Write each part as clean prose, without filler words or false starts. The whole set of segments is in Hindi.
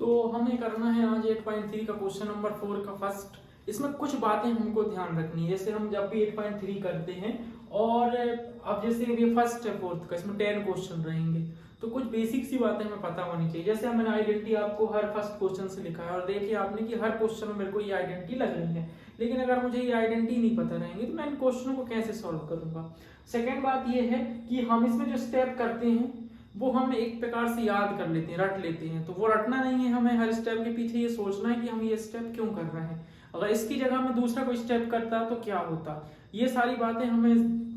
तो हमें करना है आज 8.3 का क्वेश्चन नंबर 4 का फर्स्ट। इसमें कुछ बातें हमको ध्यान रखनी है, जैसे हम जब भी 8.3 करते हैं और अब जैसे ये फर्स्ट है 4th का, इसमें 10 क्वेश्चन रहेंगे, तो कुछ बेसिक सी बातें हमें पता होनी चाहिए। जैसे मैंने आइडेंटिटी आपको हर फर्स्ट क्वेश्चन से लिखा है और देखिए आपने कि हर क्वेश्चन में मेरे को ये आइडेंटिटी लग रही है, लेकिन अगर मुझे ये आइडेंटिटी नहीं पता रहेंगी तो मैं इन क्वेश्चनों को कैसे सॉल्व करूंगा। सेकेंड बात ये है कि हम इसमें जो स्टेप करते हैं वो हम एक प्रकार से याद कर लेते हैं, रट लेते हैं, तो वो रटना नहीं है, हमें हर स्टेप के पीछे ये सोचना है कि हम ये स्टेप क्यों कर रहे हैं, अगर इसकी जगह में दूसरा कोई स्टेप करता तो क्या होता। ये सारी बातें हमें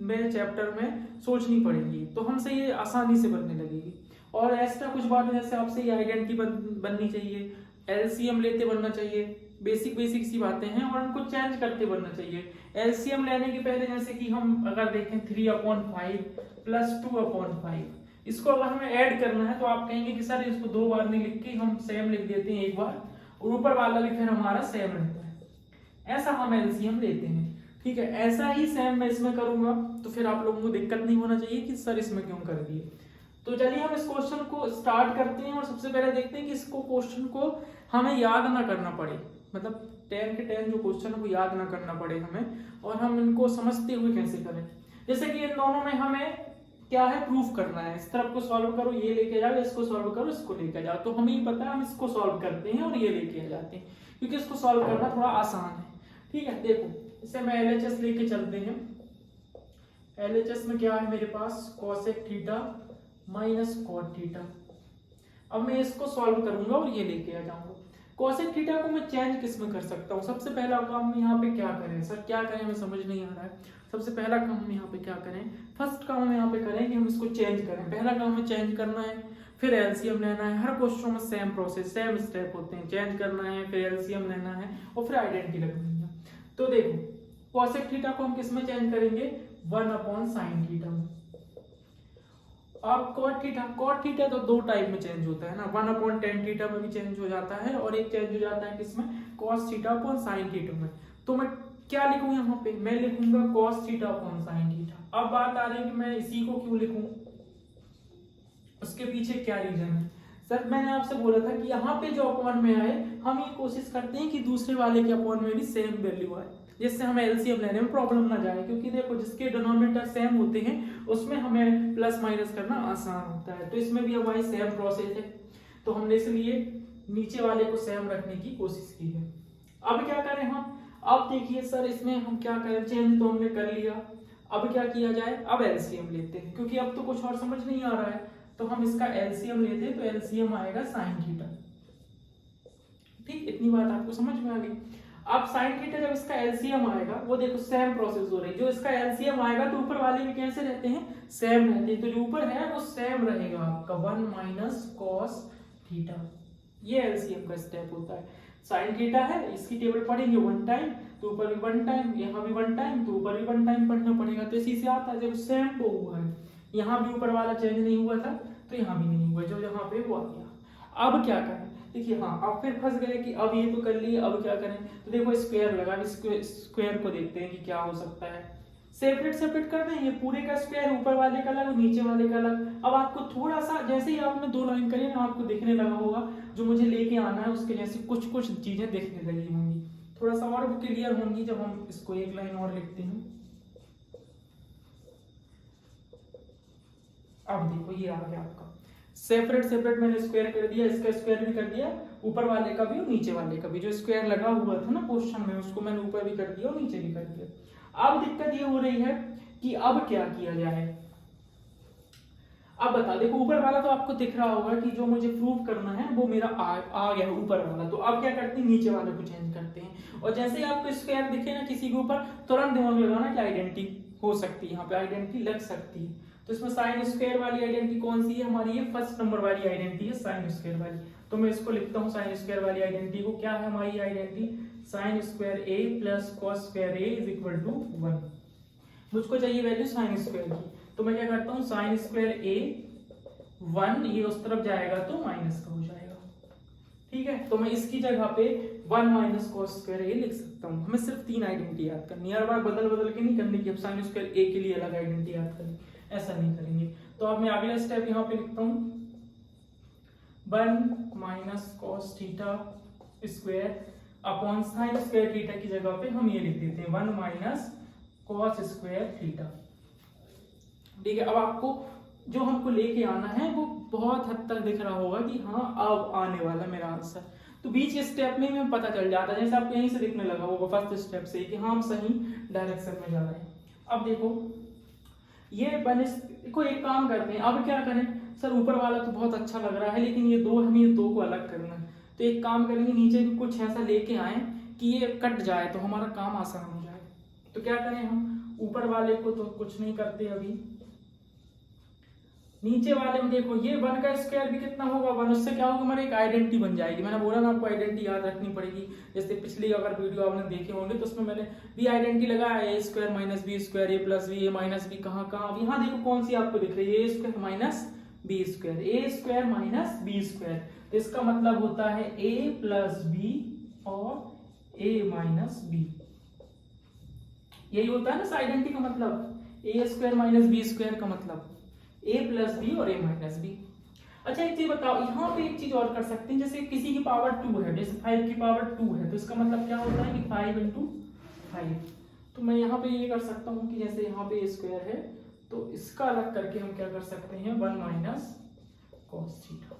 मेरे चैप्टर में सोचनी पड़ेंगी, तो हमसे ये आसानी से बनने लगेगी। और एक्स्ट्रा कुछ बातें जैसे आपसे ये आइडेंटिटी बननी चाहिए, एलसीएम लेते बनना चाहिए, बेसिक बेसिक सी बातें हैं और उनको चेंज करते बनना चाहिए। एलसीएम लेने के पहले जैसे कि हम अगर देखें 3/5 प्लस 2/5, इसको अगर हमें ऐड करना है तो आप कहेंगे कि सर इसको 2 बार नहीं लिख के हम सेम लिख देते हैं एक बार, और ऊपर वाला भी फिर हमारा सेम रहता है, ऐसा हम एलसीएम लेते हैं। ठीक है, ऐसा ही सेम मैं इसमें करूंगा, तो फिर आप लोगों को दिक्कत नहीं होना चाहिए कि सर इसमें क्यों कर दिए। तो चलिए हम इस क्वेश्चन को स्टार्ट करते हैं और सबसे पहले देखते हैं कि इसको क्वेश्चन को हमें याद ना करना पड़े, मतलब 10 के 10 जो क्वेश्चन है वो याद ना करना पड़े हमें, और हम इनको समझते हुए कैसे करें। जैसे कि इन दोनों में हमें क्या है, प्रूफ करना है, इस तरफ को सॉल्व करो ये लेके जाओ, इसको सॉल्व करो इसको लेके जाओ, तो हमें पता है हम इसको सॉल्व करते हैं और ये लेके आ जाते हैं, क्योंकि इसको सॉल्व करना थोड़ा आसान है। ठीक है, देखो इसे मैं एलएचएस लेके चलते हैं। एलएचएस में क्या है मेरे पास, cosec theta minus cot theta. अब मैं इसको सॉल्व करूंगा और ये लेके आ जाऊंगा। कोसेक थीटा को मैं चेंज किस में कर सकता हूँ, सबसे पहला काम यहाँ पे क्या करें, सर क्या करें हमें समझ नहीं आ रहा है। सबसे पहला काम हम यहाँ पे क्या करें, फर्स्ट काम हम यहाँ पे करें कि हम इसको चेंज करें। पहला काम हमें चेंज करना है, फिर एलसीएम लेना है। हर क्वेश्चन में सेम प्रोसेस सेम स्टेप होते हैं, चेंज करना है, फिर एलसीएम लेना है और फिर आइडेंटिटी लगनी है। तो देखो कोसेक थीटा को हम किस में चेंज करेंगे, 1/sin थीटा में। अब कॉट थीटा तो 2 टाइप में चेंज होता है ना, 1/tan थीटा में भी चेंज हो जाता है और एक चेंज हो जाता है किसमें, cos theta upon sin theta में। तो मैं क्या लिखूं यहाँ पे, मैं लिखूंगा cos theta upon sin theta. अब बात आ रही है कि मैं इसी को क्यों लिखूं, उसके पीछे क्या रीजन है। सर मैंने आपसे बोला था कि यहाँ पे जो अपॉन में आए हम ये कोशिश करते हैं कि दूसरे वाले के अपॉन में भी सेम वैल्यू आए, जिससे हमें एलसीएम लेने में प्रॉब्लम ना जाए, क्योंकि देखो जिसके डिनोमिनेटर सेम होते हैं उसमें हमें प्लस माइनस करना आसान होता है। तो इसमें भी हमारी सेम प्रोसेस है, तो हमने इसलिए नीचे वाले को सेम रखने की कोशिश की है। अब क्या करें हम, अब देखिए सर इसमें हम क्या करें, चेंज तो हमने कर लिया, अब क्या किया जाए, अब एलसीएम लेते हैं, क्योंकि अब तो कुछ और समझ नहीं आ रहा है, तो हम इसका एलसीएम लेते हैं, तो एलसीएम आएगा sin थीटा। ठीक, इतनी बात आपको समझ में आ गई। अब sin थीटा जब इसका एलसीएम आएगा, वो देखो सेम प्रोसेस हो रही है, जो इसका एलसीएम आएगा तो ऊपर वाले भी कैसे रहते हैं, सेम रहते हैं, तो जो ऊपर है वो सेम रहेगा आपका 1 - cos थीटा। ये एलसीएम का स्टेप होता है। sin थीटा है, इसकी टेबल पढ़ेंगे 1 टाइम, तो ऊपर भी 1 टाइम, यहाँ भी 1 टाइम, तो ऊपर भी 1 टाइम पढ़ना पड़ेगा। तो इसी से आता है, जब सेम को हुआ है, यहाँ भी ऊपर वाला चेंज नहीं हुआ था तो यहाँ भी नहीं हुआ, जो यहाँ पे वो आ गया। अब क्या करें, देखिए हाँ अब फिर फंस गए कि अब ये तो कर लिए, अब क्या करें, तो देखो स्क्वायर लगा, स्क्वायर को देखते हैं कि क्या हो सकता है। सेपरेट कर दें, ये पूरे का स्क्वायर, ऊपर वाले का अलग नीचे वाले का अलग। अब आपको थोड़ा सा जैसे ही आपने 2 लाइन करी ना, आपको दिखने लगा होगा जो मुझे लेके आना है उसके जैसे कुछ कुछ चीजें दिखने लगी होंगी, थोड़ा सा और क्लियर होंगी जब हम इसको 1 लाइन और लिखते हैं। अब देखो ये आ गया आपका सेपरेट मैंने स्क्वायर कर दिया, इसका स्क्वायर भी कर दिया, ऊपर वाले का भी और नीचे वाले का भी, जो स्क्वायर लगा हुआ था ना क्वेश्चन में उसको मैंने ऊपर भी कर दिया और नीचे भी कर दिया। अब दिक्कत ये हो रही है कि अब क्या किया जाए। अब बता, देखो ऊपर वाला तो आपको दिख रहा होगा कि जो मुझे प्रूव करना है वो मेरा आ गया ऊपर वाला, तो अब क्या करते हैं, नीचे वाले को चेंज करते हैं। और जैसे ही आपको स्क्वायर दिखे ना किसी के ऊपर, तुरंत दिमाग लगाना कि आइडेंटिटी हो सकती है, यहाँ पे आइडेंटिटी लग सकती है। तो इसमें साइन स्क्वायर वाली आइडेंटिटी कौन सी है हमारी, ये फर्स्ट नंबर वाली आइडेंटिटी है साइन स्क्वायर वाली। तो मैं इसको लिखता हूँ साइन स्क्वायर वाली आइडेंटिटी को, क्या है हमारी identity, sine square a plus cos square a is equal to 1। मुझको चाहिए वैल्यू साइन स्क्वायर की, तो मैं क्या करता हूँ साइन स्क्वायर ए 1, ये उस तरफ जाएगा तो माइनस का हो जाएगा। ठीक है, तो मैं इसकी जगह पे 1 - cos स्क्वायर ए लिख सकता हूँ। हमें सिर्फ 3 आइडेंटिटी याद करनी है, हर बार बदल के नहीं करनी कि अब साइन स्क्वायर ए के लिए अलग आइडेंटिटी याद करें, ऐसा नहीं करेंगे। तो अब मैं अगला स्टेप यहाँ पे लिखता हूँ 1 minus cos theta square upon sine square theta की जगह पे हम ये लिख देते हैं 1 माइनस कॉस स्क्वायर थीटा। ठीक है, अब आपको जो हमको लेके आना है वो बहुत हद तक दिख रहा होगा कि हाँ अब आने वाला मेरा आंसर। तो बीच स्टेप में हमें पता चल जाता है, जैसे आपको यहीं से दिखने लगा होगा फर्स्ट स्टेप से कि हाँ हम सही डायरेक्शन में जा रहे हैं। अब देखो ये को एक काम करते हैं, अब क्या करें सर, ऊपर वाला तो बहुत अच्छा लग रहा है लेकिन ये दो, हमें ये दो को अलग करना है। तो एक काम करेंगे, नीचे भी कुछ ऐसा लेके आए कि ये कट जाए तो हमारा काम आसान हो जाए। तो क्या करें हम, ऊपर वाले को तो कुछ नहीं करते अभी, नीचे वाले में देखो ये 1 का स्क्वायर भी कितना होगा 1, उससे क्या होगा हमारी एक आइडेंटिटी बन जाएगी। मैंने बोला ना आपको आइडेंटिटी याद रखनी पड़ेगी। जैसे पिछली अगर वीडियो आपने देखे होंगे तो उसमें मैंने भी आइडेंटिटी लगाया, ए square minus B square, a plus B, A minus B, कहाँ अब यहाँ देखो कौन सी आपको दिख रही है, ए स्क्वायर माइनस बी स्क्वायर, ए स्क्वायर माइनस बी स्क्वायर। तो इसका मतलब होता है ए प्लस बी और ए माइनस बी, यही होता है ना आइडेंटिटी का मतलब, ए स्क्वायर माइनस बी स्क्वायर का मतलब a प्लस बी और a माइनस बी। अच्छा एक चीज बताओ, यहाँ पे एक चीज और कर सकते हैं, जैसे किसी की पावर 2 है, जैसे 5 की पावर 2 है, तो इसका मतलब क्या होता है कि 5 × 5। तो मैं यहाँ पे ये कर सकता हूँ कि जैसे यहाँ पे a स्क्वायर है तो इसका अलग करके हम क्या कर सकते हैं 1 माइनस कॉस थीटा।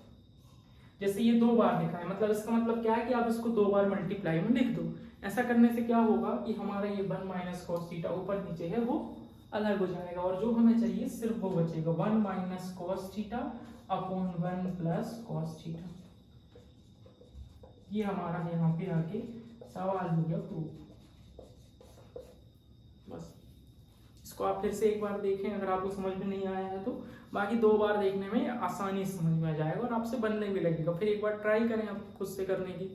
जैसे ये 2 बार लिखा है, मतलब इसका मतलब क्या है कि आप इसको 2 बार मल्टीप्लाई में लिख दो। ऐसा करने से क्या होगा कि हमारा ये 1 माइनस कॉस थीटा ऊपर नीचे है वो अलग हो जाएगा और जो हमें चाहिए सिर्फ वो बचेगा 1 minus cos theta upon 1 plus cos theta. ये हमारा यहाँ पे आके सवाल हो गया प्रूफ। बस इसको आप फिर से एक बार देखें, अगर आपको समझ में नहीं आया है तो बाकी 2 बार देखने में आसानी से समझ में आ जाएगा और आपसे बनने भी लगेगा। फिर एक बार ट्राई करें आप खुद से करने की।